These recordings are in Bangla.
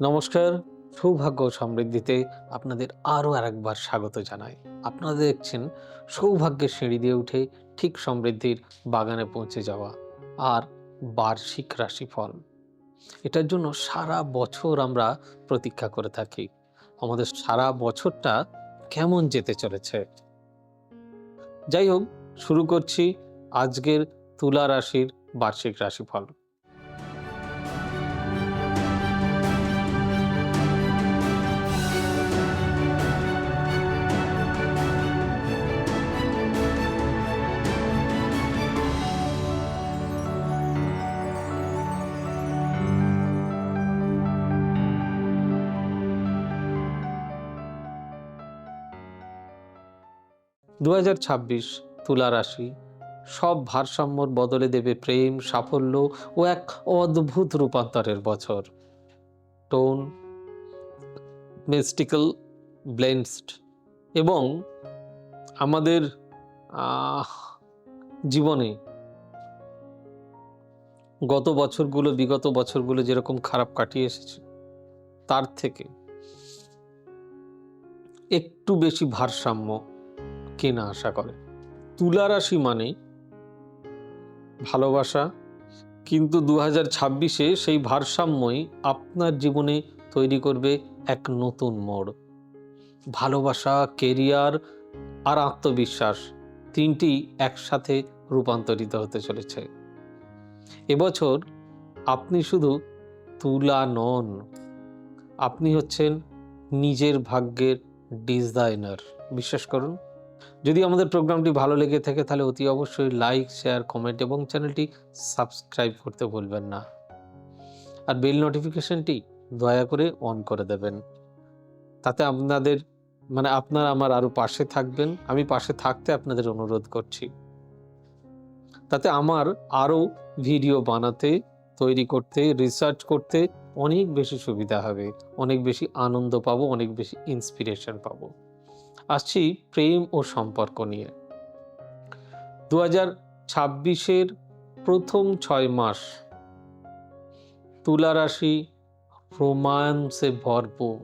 নমস্কার। সৌভাগ্য ও সমৃদ্ধিতে আপনাদের আরও আরেকবার স্বাগত জানাই। আপনারা দেখছেন সৌভাগ্যের সিঁড়ি দিয়ে উঠে ঠিক সমৃদ্ধির বাগানে পৌঁছে যাওয়া আর বার্ষিক রাশিফল। এটার জন্য সারা বছর আমরা প্রতীক্ষা করে থাকি। আমাদের সারা বছরটা কেমন যেতে চলেছে। যাই হোক, শুরু করছি আজকের তুলা রাশির বার্ষিক রাশিফল। 2026 তুলা রাশি সব ভারসাম্যর বদলে দেবে প্রেম, সাফল্য ও এক অদ্ভুত রূপান্তরের বছর। টোন, মিস্টিক্যাল, ব্লেন্সড এবং আমাদের আহ, জীবনে বিগত বছরগুলো যেরকম খারাপ কাটিয়ে এসেছে, তার থেকে একটু বেশি ভারসাম্য কেনা আশা করে। তুলা রাশি মানে ভালোবাসা, কিন্তু 2026-এ সেই ভারসাম্যই আপনার জীবনে তৈরি করবে এক নতুন মোড়। ভালোবাসা, কেরিয়ার আর আত্মবিশ্বাস, তিনটি একসাথে রূপান্তরিত হতে চলেছে। এবছর আপনি শুধু তুলা নন, আপনি হচ্ছেন নিজের ভাগ্যের ডিজাইনার। বিশ্বাস করুন। যদি আমাদের প্রোগ্রামটি ভালো লেগে থাকে তাহলে অতি অবশ্যই লাইক, শেয়ার, কমেন্ট এবং চ্যানেলটি সাবস্ক্রাইব করতে ভুলবেন না। আর বেল নোটিফিকেশনটি দয়া করে অন করে দেবেন। তাতে আপনারা আমার আরও পাশে থাকবেন। আমি পাশে থাকতে আপনাদের অনুরোধ করছি। তাতে আমার আরও ভিডিও বানাতে, তৈরি করতে, রিসার্চ করতে অনেক বেশি সুবিধা হবে, অনেক বেশি আনন্দ পাবো, অনেক বেশি ইন্সপিরেশন পাবো। আসছি প্রেম ও সম্পর্ক নিয়ে। 2026-এর প্রথম 6 মাস তুলা রাশি রোমান্সে ভরপুর।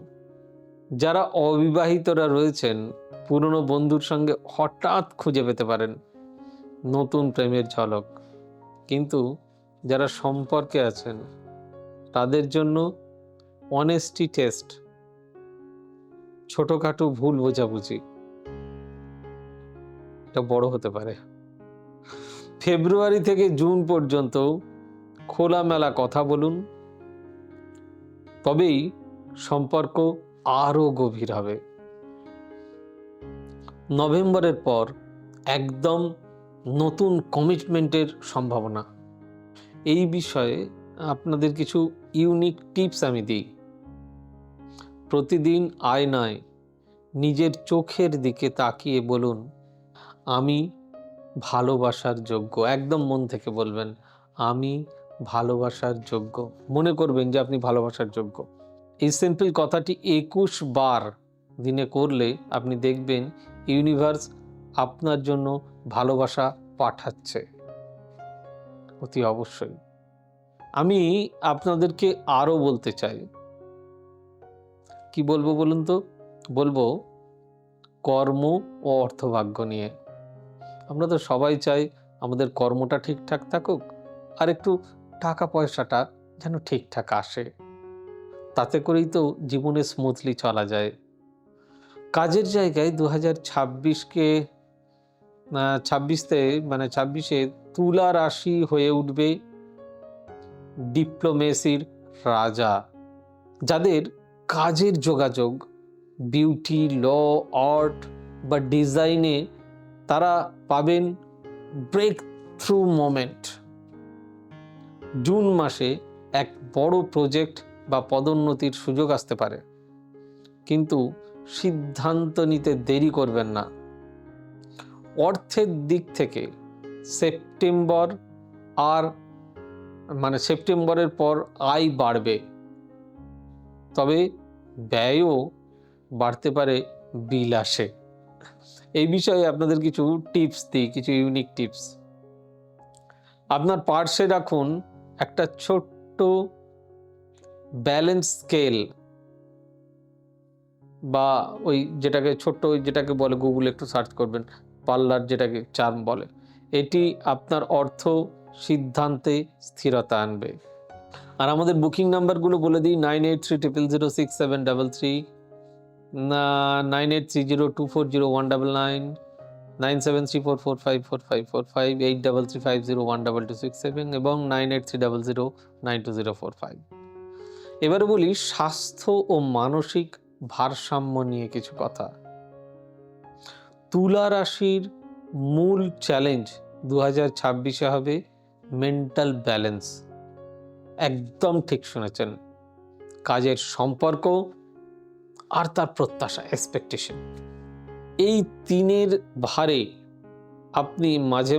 যারা অবিবাহিতরা রয়েছেন, পুরনো বন্ধুর সঙ্গে হঠাৎ খুঁজে পেতে পারেন নতুন প্রেমের ঝলক। কিন্তু যারা সম্পর্কে আছেন, তাদের জন্য অনেস্টি টেস্ট, ছোটখাটো ভুল বোঝাবুঝি, এটা বড় হতে পারে। ফেব্রুয়ারি থেকে জুন পর্যন্ত খোলামেলা কথা বলুন, তবেই সম্পর্ক আরও গভীর হবে। নভেম্বরের পর একদম নতুন কমিটমেন্টের সম্ভাবনা। এই বিষয়ে আপনাদের কিছু ইউনিক টিপস আমি দিই। প্রতিদিন আয়নায় নিজের চোখের দিকে তাকিয়ে বলুন, আমি ভালোবাসার যোগ্য। একদম মন থেকে বলবেন, আমি ভালোবাসার যোগ্য। মনে করবেন যে আপনি ভালোবাসার যোগ্য। এই সিম্পল কথাটি 21 বার দিনে করলে আপনি দেখবেন ইউনিভার্স আপনার জন্য ভালোবাসা পাঠাচ্ছে। অতি অবশ্যই। আমি আপনাদেরকে আরও বলতে চাই। কি বলবো বলুন তো? বলবো কর্ম ও অর্থভাগ্য নিয়ে। আমরা তো সবাই চাই আমাদের কর্মটা ঠিকঠাক থাকুক, আর একটু টাকা পয়সাটা যেন ঠিকঠাক আসে। তাতে করেই তো জীবনে স্মুথলি চলা যায়। কাজের জায়গায় 2026-কে 26-এ তুলা রাশি হয়ে উঠবে ডিপ্লোমেসির রাজা। যাদের কাজের যোগাযোগ বিউটি, ল, আর্ট বা ডিজাইনে, তারা পাবেন ব্রেক থ্রু মোমেন্ট। জুন মাসে এক বড় প্রজেক্ট বা পদোন্নতির সুযোগ আসতে পারে, কিন্তু সিদ্ধান্ত নিতে দেরি করবেন না। অর্থের দিক থেকে সেপ্টেম্বরের পর আয় বাড়বে, তবে ব্যয়ও বাড়তে পারে বিলাসে। এই বিষয়ে আপনাদের কিছু টিপস দিই, কিছু ইউনিক টিপস। আপনার পার্সে রাখুন একটা ছোট্ট ব্যালেন্স স্কেল বা ওই যেটাকে ছোট্ট ওই যেটাকে বলে, গুগলে একটু সার্চ করবেন, পার্লার যেটাকে চার্ম বলে, এটি আপনার অর্থ সিদ্ধান্তে স্থিরতা আনবে। আর আমাদের বুকিং নাম্বারগুলো বলে দিই: 9830006733, 9830240199, 9734454545, 8335012267 এবং 9830092045। এবারে বলি স্বাস্থ্য ও মানসিক ভারসাম্য নিয়ে কিছু কথা। তুলা রাশির মূল চ্যালেঞ্জ 2026-এ হবে মেন্টাল ব্যালেন্স। একদম ঠিক শুনেছেন, কাজের সম্পর্ক আর তার প্রত্যাশা, এক্সপেকটেশন, এই তিনের ভারে আপনি মাঝে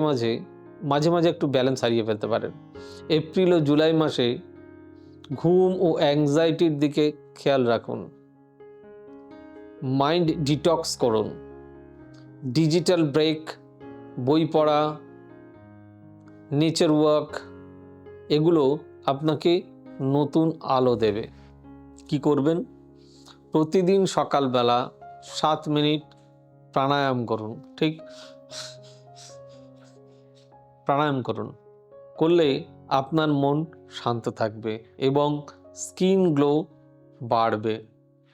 মাঝে একটু ব্যালেন্স হারিয়ে ফেলতে পারেন। এপ্রিল ও জুলাই মাসে ঘুম ও অ্যাংজাইটির দিকে খেয়াল রাখুন। মাইন্ড ডিটক্স করুন, ডিজিটাল ব্রেক, বই পড়া, নেচার ওয়াক, এগুলো আপনাকে নতুন আলো দেবে। কি করবেন? প্রতিদিন সকালবেলা 7 মিনিট প্রাণায়াম করুন। ঠিক, প্রাণায়াম করলে আপনার মন শান্ত থাকবে এবং স্কিন গ্লো বাড়বে।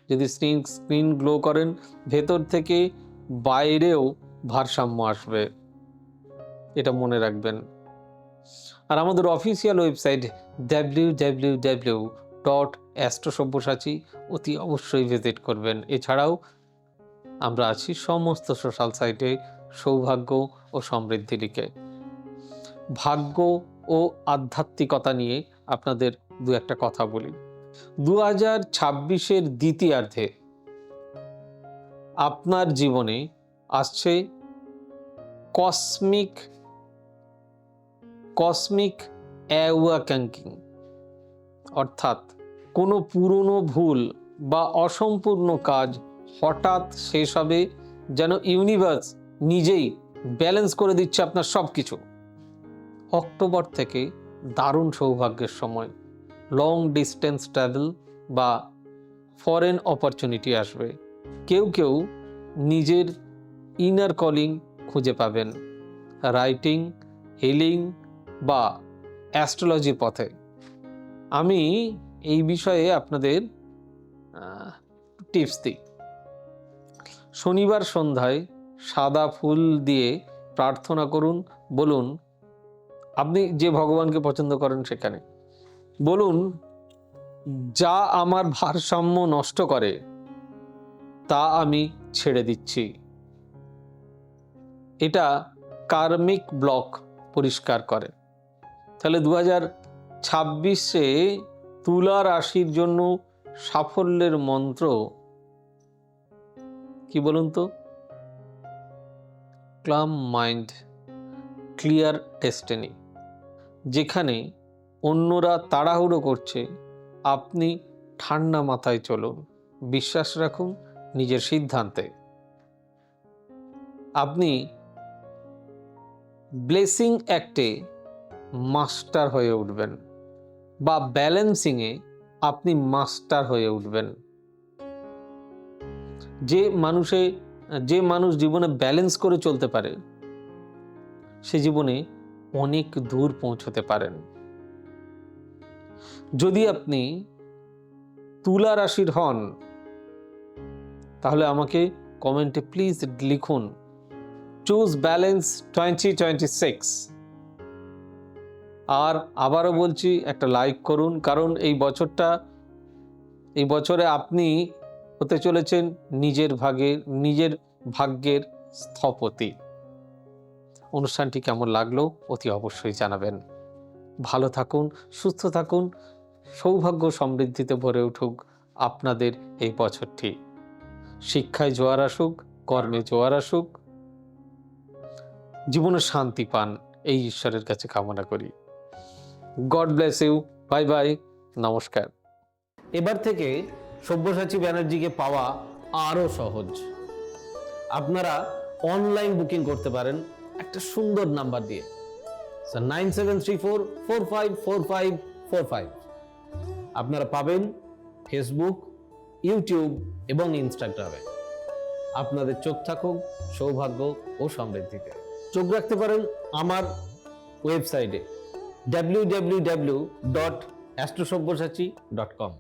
যদি স্কিন গ্লো করেন, ভেতর থেকে বাইরেও ভারসাম্য আসবে, এটা মনে রাখবেন। আর আমাদের অফিসিয়াল ওয়েবসাইট www.astrosavysachi অতি অবশ্যই ভিজিট করবেন। এছাড়াও আমরা আছি সমস্ত সোশ্যাল সাইটে সৌভাগ্য ও সমৃদ্ধি লিখে। ভাগ্য ও আধ্যাত্মিকতা নিয়ে আপনাদের দু একটা কথা বলি। 2026-এর দ্বিতীয়ার্ধে আপনার জীবনে আসছে কসমিক অ্যাওয়াকেনিং, অর্থাৎ কোনো পুরনো ভুল বা অসম্পূর্ণ কাজ হঠাৎ শেষ হবে, যেন ইউনিভার্স নিজেই ব্যালেন্স করে দিচ্ছে আপনার সব কিছু। অক্টোবর থেকে দারুণ সৌভাগ্যের সময়, লং ডিস্টেন্স ট্রাভেল বা ফরেন অপরচুনিটি আসবে। কেউ নিজের ইনার কলিং খুঁজে পাবেন, রাইটিং, হিলিং বা অ্যাস্ট্রোলজির পথে। আমি এই বিষয়ে আপনাদের টিপস দিই। শনিবার সন্ধ্যায় সাদা ফুল দিয়ে প্রার্থনা করুন। বলুন, আপনি যে ভগবানকে পছন্দ করেন সেখানে বলুন, যা আমার ভারসাম্য নষ্ট করে তা আমি ছেড়ে দিচ্ছি। এটা কার্মিক ব্লক পরিষ্কার করে। তাহলে 2026-এ তুলা রাশির জন্য সাফল্যের মন্ত্র কি বলুন তো? ক্লাম মাইন্ড, ক্লিয়ার ডেস্টিনি। যেখানে অন্যরা তাড়াহুড়ো করছে, আপনি ঠান্ডা মাথায় চলুন, বিশ্বাস রাখুন নিজের সিদ্ধান্তে। আপনি ব্লেসিং অ্যাক্টে মাস্টার হয়ে উঠবেন বা ব্যালেন্সিংয়ে আপনি মাস্টার হয়ে উঠবেন। যে মানুষ জীবনে ব্যালেন্স করে চলতে পারে, সে জীবনে অনেক দূর পৌঁছতে পারেন। যদি আপনি তুলা রাশির হন, তাহলে আমাকে কমেন্টে প্লিজ লিখুন চুজ ব্যালেন্স 2026। আর আবারও বলছি, একটা লাইক করুন, কারণ এই বছরে আপনি হতে চলেছেন নিজের ভাগ্যের স্থপতি। অনুষ্ঠানটি কেমন লাগলো অতি অবশ্যই জানাবেন। ভালো থাকুন, সুস্থ থাকুন, সৌভাগ্য সমৃদ্ধিতে ভরে উঠুক আপনাদের এই বছরটি। শিক্ষায় জোয়ার আসুক, কর্মে জোয়ার আসুক, জীবনে শান্তি পান, এই ঈশ্বরের কাছে কামনা করি। God bless you. Bye bye, নমস্কার। এবার থেকে সব্যসাচী ব্যানার্জিকে পাওয়া আরো সহজ। আপনারা অনলাইন বুকিং করতে পারেন একটা সুন্দর নাম্বার দিয়ে, 9734454545। আপনারা পাবেন ফেসবুক, ইউটিউব এবং ইনস্টাগ্রামে। আপনাদের চোখ থাকুক সৌভাগ্য ও সমৃদ্ধিতে। চোখ রাখতে পারেন আমার ওয়েবসাইটে www.astrosavysachi.com।